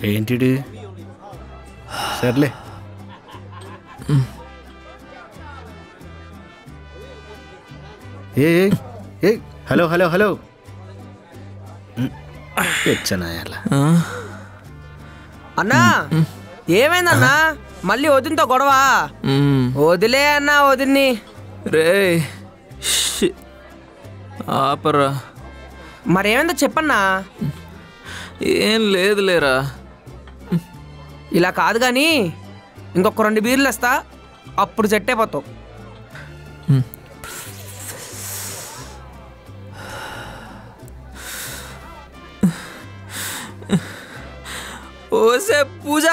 ఏంటిది? సర్లే. ఏ hello hello hello తెచ్చనాయాల అన్నా ఏమైందన్నా? మళ్ళీ వదినతో గొడవ? వదిలే అన్నా వదిన్ని. రే ఆపరా. మరేమైందో చెప్పన్నా. ఏం లేదులేరా. ఇలా కాదు కానీ ఇంకొక 2 బీర్లు వేస్తా, అప్పుడు సెట్ అయిపోతావు. ఓసే పూజ,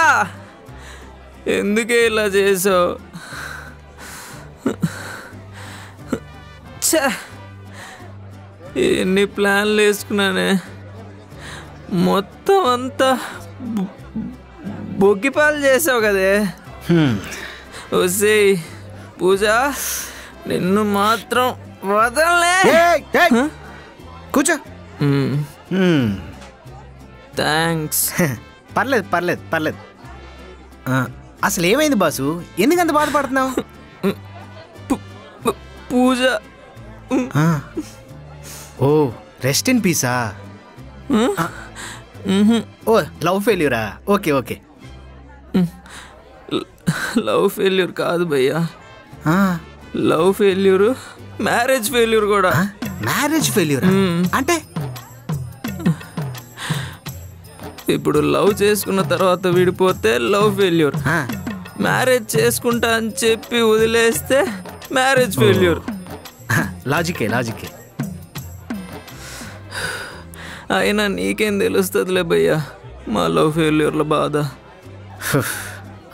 ఎందుకే ఇలా చేసావు? ఎన్ని ప్లాన్లు వేసుకున్నానే, మొత్తం అంతా బొగ్గిపాలు చేసావు కదే. ఓసే పూజ, నిన్ను మాత్రం వదలలే. కూర్చో. థ్యాంక్స్. పర్లేదు పర్లేదు పర్లేదు. అసలు ఏమైంది బాసు? ఎందుకంత బాధపడుతున్నావు? పూజ. ఓ రెస్ట్ ఇన్ పీసా? ఓ లవ్ ఫెయిల్యూరా? Okay okay. లవ్ ఫెయిల్యూర్ కాదు భయ్యా, లవ్ ఫెయిల్యూరు, మ్యారేజ్ ఫెయిల్యూర్ కూడా. మ్యారేజ్ ఫెయిల్యూర్ అంటే? ఇప్పుడు లవ్ చేసుకున్న తర్వాత విడిపోతే లవ్ ఫెయిల్యూర్, మ్యారేజ్ చేసుకుంటా అని చెప్పి వదిలేస్తే మ్యారేజ్ ఫెయిల్యూర్. లాజికే లాజికే. అయినా నీకేం తెలుస్తుందిలే భయ్యా మా లవ్ ఫెయిల్యూర్ల బాధ.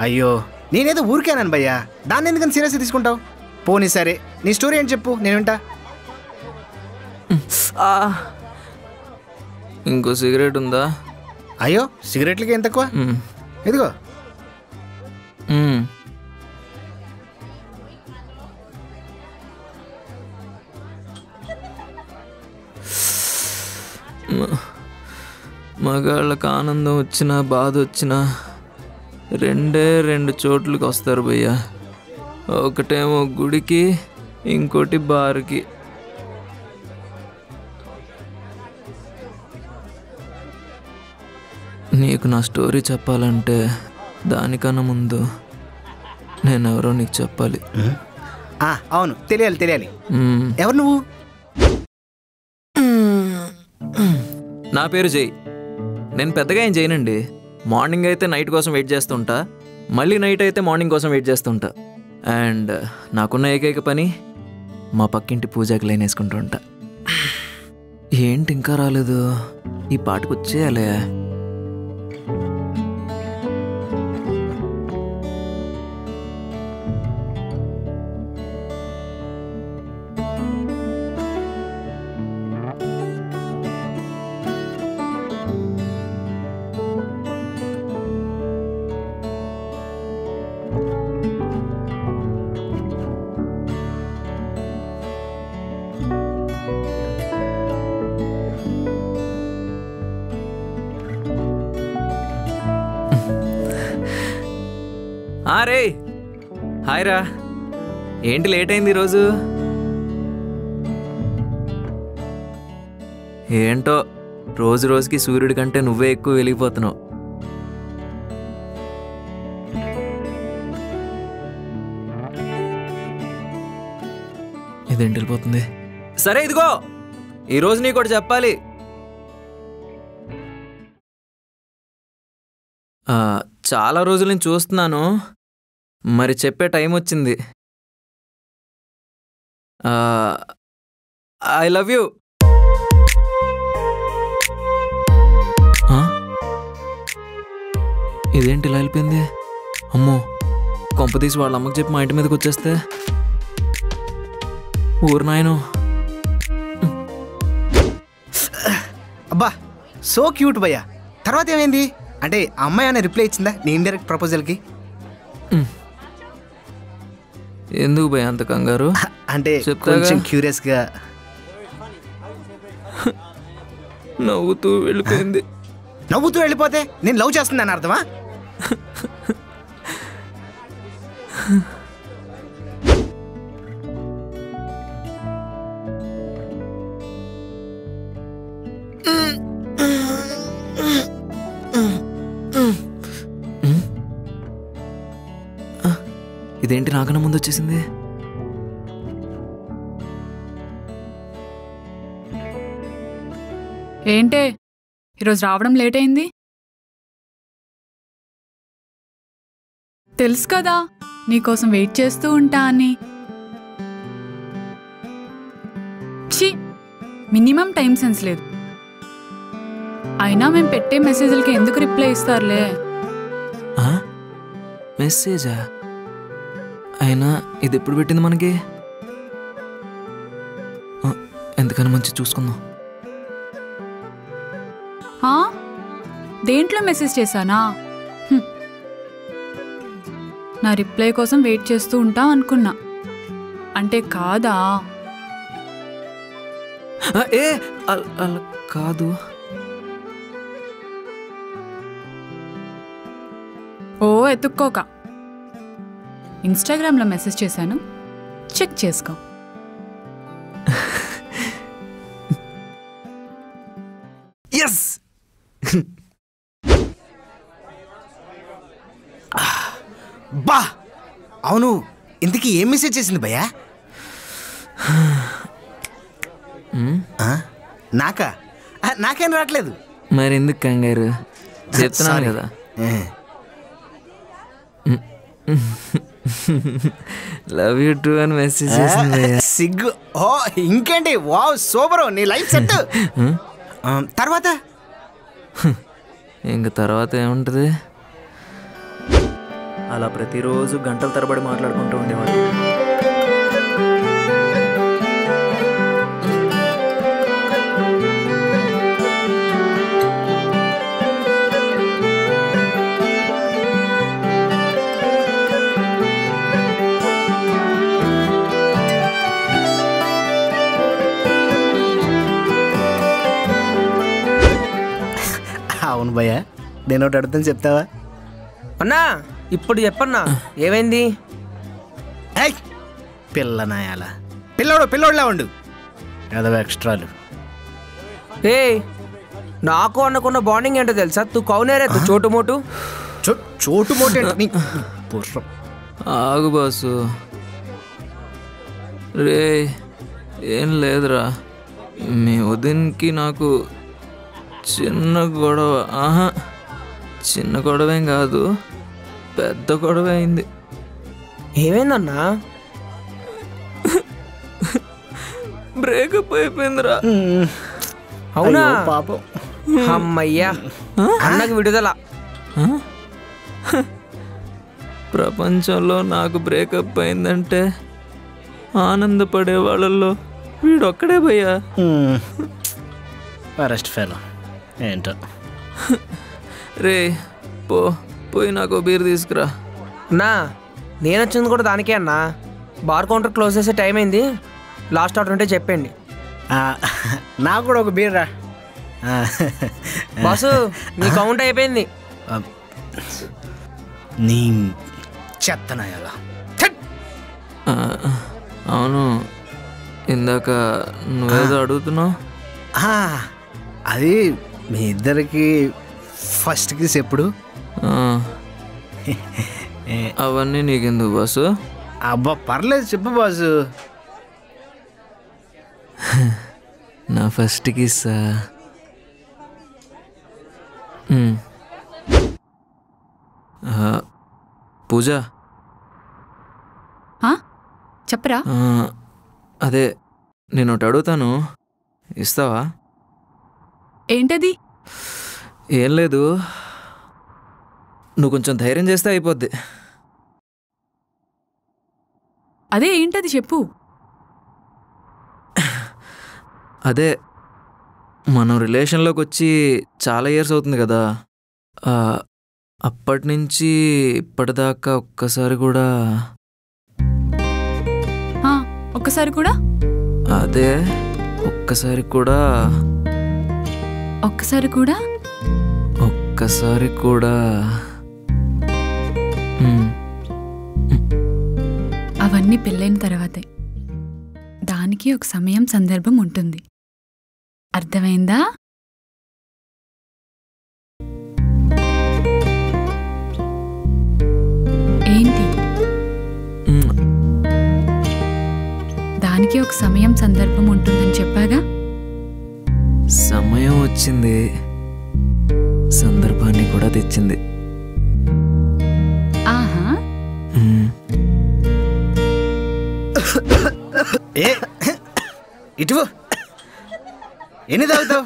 అయ్యో నేనేదో ఊరికేనాను భయ్యా, దాన్ని ఎందుకని సీరియస్గా తీసుకుంటావు? పోనీ సరే, నీ స్టోరీ ఏంటి చెప్పు, నేను వింటా. ఇంకో సిగరెట్ ఉందా? అయ్యో సిగరెట్లకి ఏం తక్కువ? ఇదిగో. మగాళ్ళకి ఆనందం వచ్చినా బాధ వచ్చినా 2 చోట్లకి వస్తారు భయ్యా. ఒకటేమో గుడికి, ఇంకోటి బార్కి. నీకు నా స్టోరీ చెప్పాలంటే దానికన్నా ముందు నేనెవరో నీకు చెప్పాలి. అవును తెలియాలి తెలియాలి. ఎవరు నువ్వు? నా పేరు జై. నేను పెద్దగా ఏం చేయనండి. మార్నింగ్ అయితే నైట్ కోసం వెయిట్ చేస్తుంటా, మళ్ళీ నైట్ అయితే మార్నింగ్ కోసం వెయిట్ చేస్తుంటా. అండ్ నాకున్న ఏకైక పని మా పక్కింటి పూజకి లైన్ వేసుకుంటూ ఉంటా. ఏంటి ఇంకా రాలేదు? ఈ పాటకు వచ్చేయాలే. రే హాయ్ రా. ఏంటి లేట్ అయింది ఈరోజు? ఏంటో రోజు రోజుకి సూర్యుడి కంటే నువ్వే ఎక్కువ వెలిగిపోతున్నావు. ఇదేంటి వెళ్ళిపోతుంది? సరే ఇదిగో, ఈరోజు నీకు ఒకటి చెప్పాలి. చాలా రోజుల నుంచి చూస్తున్నాను, మరి చెప్పే టైం వచ్చింది. I love you. ఇదేంటి ఇలా వెళ్ళిపోయింది? అమ్మో, కొంపతీసి వాళ్ళ అమ్మకి చెప్పి మా ఇంటి మీదకి వచ్చేస్తే ఊరు నాయను. అబ్బా సో క్యూట్ భయ్యా. తర్వాత ఏమైంది? అంటే ఆ అమ్మాయి ఏమైనా రిప్లై ఇచ్చిందా నీ ఇండైరెక్ట్ ప్రపోజల్కి? ఎందుకు భయ అంత కంగారు? అంటే చెప్తాగా. కొంచెం క్యూరియస్గా. నవ్వుతూ వెళ్ళిపోయింది. నవ్వుతూ వెళ్ళిపోతే నేను లవ్ చేస్తుందని అర్థమా? ఇదేంటి నాకన్నా ముందు వచ్చేసింది? ఏంటే ఈరోజు రావడం లేట్ అయింది? తెలుసు కదా నీకోసం వెయిట్ చేస్తూ ఉంటా అని. ఛీ, మినిమం టైం సెన్స్ లేదు. అయినా మేము పెట్టే మెసేజ్లకి ఎందుకు రిప్లై ఇస్తారులే. మెసేజా? అయినా ఇది ఎప్పుడు పెట్టింది మనకి? ఎందుకని మంచి చూసుకుందాం. దేంట్లో మెసేజ్ చేశానా? నా రిప్లై కోసం వెయిట్ చేస్తూ ఉంటా అనుకున్నా. అంటే కాదా? అలా కాదు. ఓ ఎత్తుక్కోక. ఇన్స్టాగ్రామ్లో మెసేజ్ చేశాను, చెక్ చేసుకో. ఎస్. బా అవును, ఇంతకీ ఏం మెసేజ్ చేసింది భయ్యా? నాకా? నాకేం రావట్లేదు. మరి ఎందుకు కంగారు? చెప్తున్నాను కదా. లవ్ యూ టూ అని మెసేజ్ చేసింది. సిగ్గు. ఓ ఇంకేంటి, వావ్ సూపర్, నీ లైఫ్ సెట్. తర్వాత ఇంక తర్వాత ఏముంటుంది? అలా ప్రతిరోజు గంటల తరబడి మాట్లాడుకుంటూ ఉండేవాడు. అవును భయ్యా, నేను ఒకటి అడుగుతాను, చెప్తావా? అన్నా ఇప్పుడు చెప్పన్నా, ఏమైంది? పిల్లనాయాల పిల్లోడులా ఉండు, ఏదో ఎక్స్ట్రాలు. ఏ నాకు అనుకున్న బాండింగ్ ఏంటో తెలుసా? తూ కౌనేరే తూ చోటు మోటు. చోటు మోటు. ఆగు బాసు. రే ఏం లేదురా, మీ వదిన్కి నాకు చిన్న గొడవ. చిన్న గొడవేం కాదు, పెద్ద గొడవ అయింది. ఏమైందన్నా? బ్రేకప్ అయిపోయిందిరా. అవునా? పాపం. అమ్మయ్యా, అన్నకు విడుదల. ప్రపంచంలో నాకు బ్రేకప్ అయిందంటే ఆనందపడే వాళ్ళల్లో వీడొక్కడే భయ్యా. ఫరెస్ట్ ఫెలో ఏంటో. రే పోయి నాకు బీర్ తీసుకురా. అన్నా నేను వచ్చింది కూడా దానికే అన్నా. బార్ కౌంటర్ క్లోజ్ చేసే టైం అయింది, లాస్ట్ ఆర్డర్ ఉంటే చెప్పండి. నాకు కూడా ఒక బీర్ రా. బాసు నీ కౌంట్ అయిపోయింది. నీ చెత్తనాయాలా. అవును, ఇందాక నువ్వేదో అడుగుతున్నావు. అది మీ ఇద్దరికి ఫస్ట్ కిస్ ఎప్పుడు? అవన్నీ నీకెందుకు బాసు? అబ్బా పర్లేదు, చెప్పు బాసు. నా ఫస్ట్ కిస్ పూజ. చెప్పరా. అదే నేను ఒకటి అడుగుతాను, ఇస్తావా? ఏంటది? ఏం లేదు, నువ్వు కొంచెం ధైర్యం చేస్తే అయిపోద్ది. అదే ఏంటది చెప్పు. అదే మనం రిలేషన్లోకి వచ్చి చాలా ఇయర్స్ అవుతుంది కదా. ఆ, అప్పటి నుంచి ఇప్పటిదాకా ఒక్కసారి కూడా ఆ, ఒక్కసారి కూడా అదే ఒక్కసారి కూడా ఒక్కసారి కూడా ఒక్కసారి కూడా మ్, అవన్నీ పెళ్ళైన తర్వాతే. దానికి ఒక సమయం సందర్భం ఉంటుంది. అర్థమైందా? ఏంటి? మ్, దానికి ఒక సమయం సందర్భం ఉంటుందని చెప్పాగా. సమయం వచ్చింది, సందర్భాన్ని కూడా తెచ్చింది. ఆహా, మ్, ఏ ఇటు ఎన్ని తాగుతావు?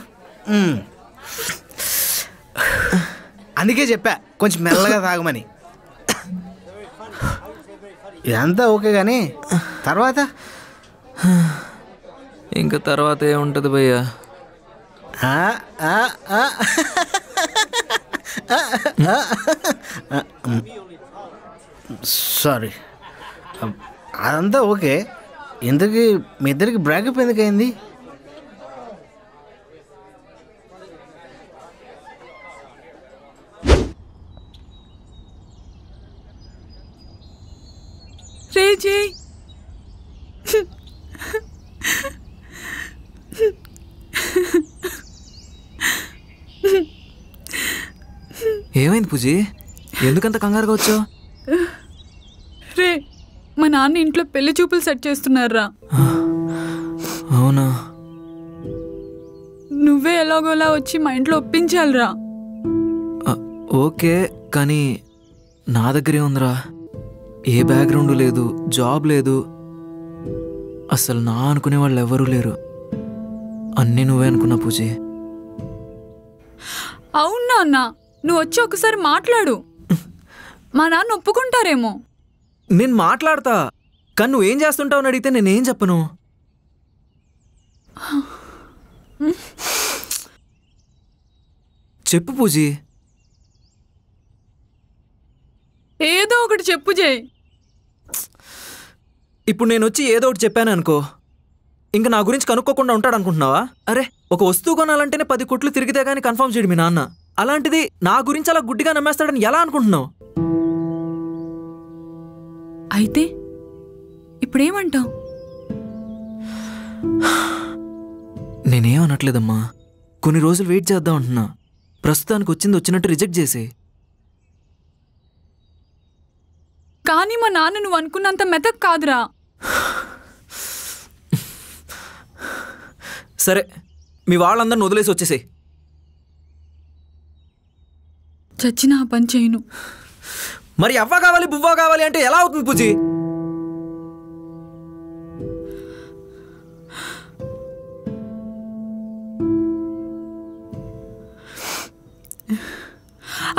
అందుకే చెప్పా కొంచెం మెల్లగా తాగమని. ఇదంతా ఓకే కానీ తర్వాత ఇంకా తర్వాత ఏముంటుంది భయ్యా? ఆ, ఆ, ఆ. సారీ, అదంతా ఓకే. ఇంతకీ మీ ఇద్దరికి బ్రేకప్ ఎందుకయింది? రే జై, ఏమైంది పూజీ? ఎందుకంత కంగారుగా వచ్చావు? రే మా నాన్న ఇంట్లో పెళ్లి చూపులు సెట్ చేస్తున్నారా. అవునా? నువ్వే ఎలాగోలా వచ్చి మా ఇంట్లో ఒప్పించాలిరా. ఓకే, కానీ నా దగ్గరే ఉందిరా. ఏ బ్యాక్గ్రౌండ్ లేదు, జాబ్ లేదు, అసలు నా అనుకునే వాళ్ళు ఎవరూ లేరు. అన్నీ నువ్వే అనుకున్నా పూజీ. అవునా అన్న, నువ్వు వచ్చి ఒకసారి మాట్లాడు. మా నాన్న ఒప్పుకుంటారేమో. నేను మాట్లాడతా, కానీ నువ్వేం చేస్తుంటావు అని అడిగితే నేనేం చెప్పను. చెప్పు పూజీ. ఏదో ఒకటి చెప్పు జై. ఇప్పుడు నేను వచ్చి ఏదో ఒకటి చెప్పాను అనుకో, ఇంకా నా గురించి కనుక్కోకుండా ఉంటాడు అనుకుంటున్నావా? అరే, ఒక వస్తువు కొనాలంటేనే 10 కొట్లు తిరిగితే కానీ కన్ఫర్మ్ చేయడు మీ నాన్న. అలాంటిది నా గురించి అలా గుడ్డిగా నమ్మేస్తాడని ఎలా అనుకుంటున్నావు? అయితే ఇప్పుడేమంటావు? నేనేమనట్లేదమ్మా, కొన్ని రోజులు వెయిట్ చేద్దాం అంటున్నా. ప్రస్తుతానికి వచ్చింది వచ్చినట్టు రిజెక్ట్ చేసే. కానీ మా నాన్న నువ్వు అనుకున్నంత మెతక్ కాదురా. సరే, మీ వాళ్ళందరిని వదిలేసి వచ్చేసేయ్. చచ్చిన ఆ పని చేయను. మరి అవ్వ కావాలి బువ్వ కావాలి అంటే ఎలా అవుతుంది పూజీ?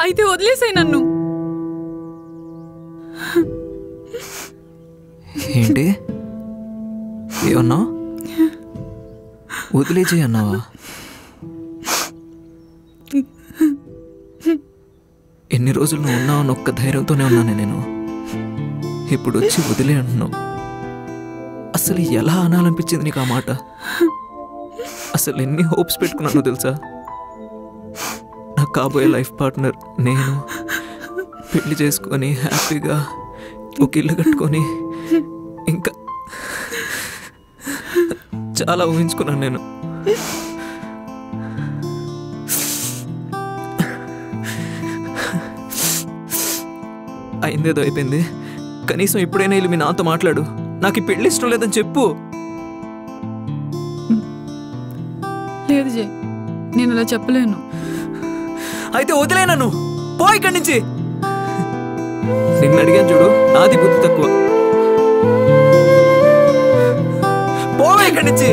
అయితే వదిలేసాయి నన్ను. ఏంటి ఏమన్నావు? వదిలేచి అన్నావా? ఎన్ని రోజులు నువ్వు ఉన్నావు అని ఒక్క ధైర్యంతోనే ఉన్నాను నేను. ఇప్పుడు వచ్చి వదిలే అంటున్నావు. అసలు ఎలా అనాలనిపించింది నీకు ఆ మాట? అసలు ఎన్ని హోప్స్ పెట్టుకున్నానో తెలుసా? నా కాబోయే లైఫ్ పార్ట్నర్ నేను, పెళ్లి చేసుకొని హ్యాపీగా ఒక ఇల్లు కట్టుకొని ఇంకా చాలా ఊహించుకున్నాను నేను. అయిందేదో అయిపోయింది. కనీసం ఇప్పుడైనా వెళ్ళి మీ నాతో మాట్లాడు. నాకు ఈ పెళ్లి ఇష్టం లేదని చెప్పు. లేదు జై, నేను అలా చెప్పలేను. అయితే వదిలే నన్ను, పో ఇక్కడి నుంచి. నిన్ను అడిగాను చూడు, నాది బుద్ధి తక్కువ. పోవే ఇక్కడి నుంచి.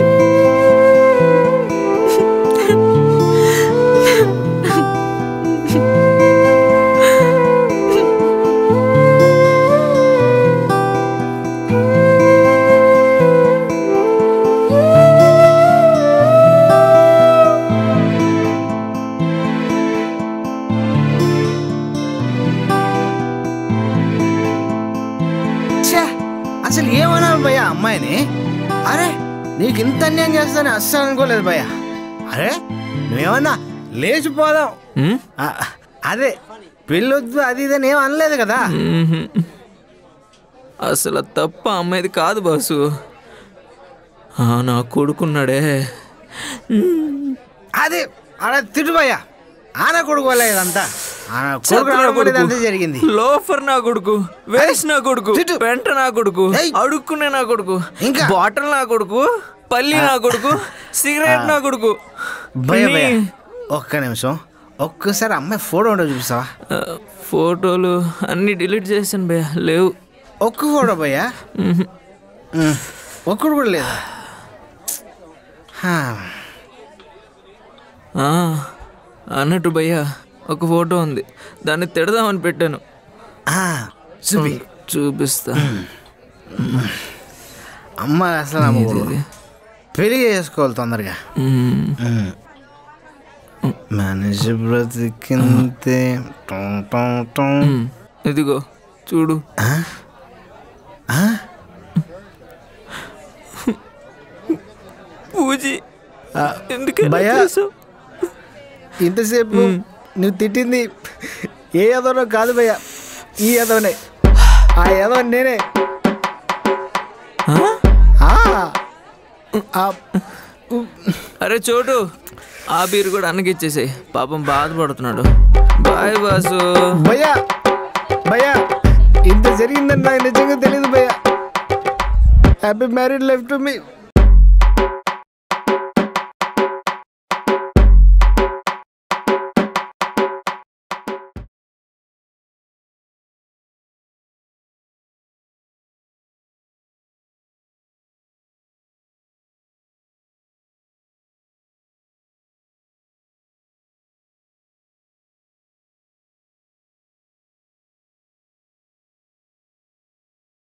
అసలు ఏమన్నాను భయ్యా అమ్మాయిని? అరే నీకు ఇంత అన్యాయం చేస్తానని అస్సలు అనుకోలేదు భయ్యా. అరే నువ్వేమన్నా లేచిపోదాం, అదే పెళ్ళొద్దు అది ఇదని ఏం అనలేదు కదా. అసలు తప్ప అమ్మాయిది కాదు బాసు. నా కొడుకున్నాడే, అదే అలా తిట్టు భయ్యా. ఆన కొడుకు వల్ల ఇదంతా, అంతే జరిగింది. లోఫర్ నా కొడుకు, వేస్ట్ నా కొడుకు, పెంట నా కొడుకు, అడుక్కునే నా కొడుకు, ఇంకా బాటిల్ నా కొడుకు, పల్లి నా కొడుకు, సిగరెట్ నా కొడుకు. భయ్యా ఒక్క నిమిషం, ఒక్కసారి అమ్మాయి ఫోటో ఉండవు చూపిస్తావా? ఫోటోలు అన్ని డిలీట్ చేశాను భయ్యా, లేవు. ఒక్క ఫోటో భయ్యా? ఒక్కడు కూడా లేదా? అన్నట్టు భయ్యా ఒక ఫోటో ఉంది, దాన్ని తిడదామని పెట్టాను. చూపిస్తా. అమ్మ అసలు పెళ్లి చేసుకోవాలి తొందరగా. మనిషి బ్రతికింతే. ఇదిగో చూడు. పూజీ భయ్యా ఇంతసేపు నువ్వు తిట్టింది ఏ యదవనో కాదు భయ్యా, ఈ యదవనే. ఆ యదవ నేనే. అరే చోటు, ఆ బీరు కూడా అన్నకి ఇచ్చేసాయి, పాపం బాధపడుతున్నాడు. Bye boss. భయ్యా భయ్యా ఇంత జరిగిందని నాకు నిజంగా తెలియదు భయ్యా. Happy married life to me.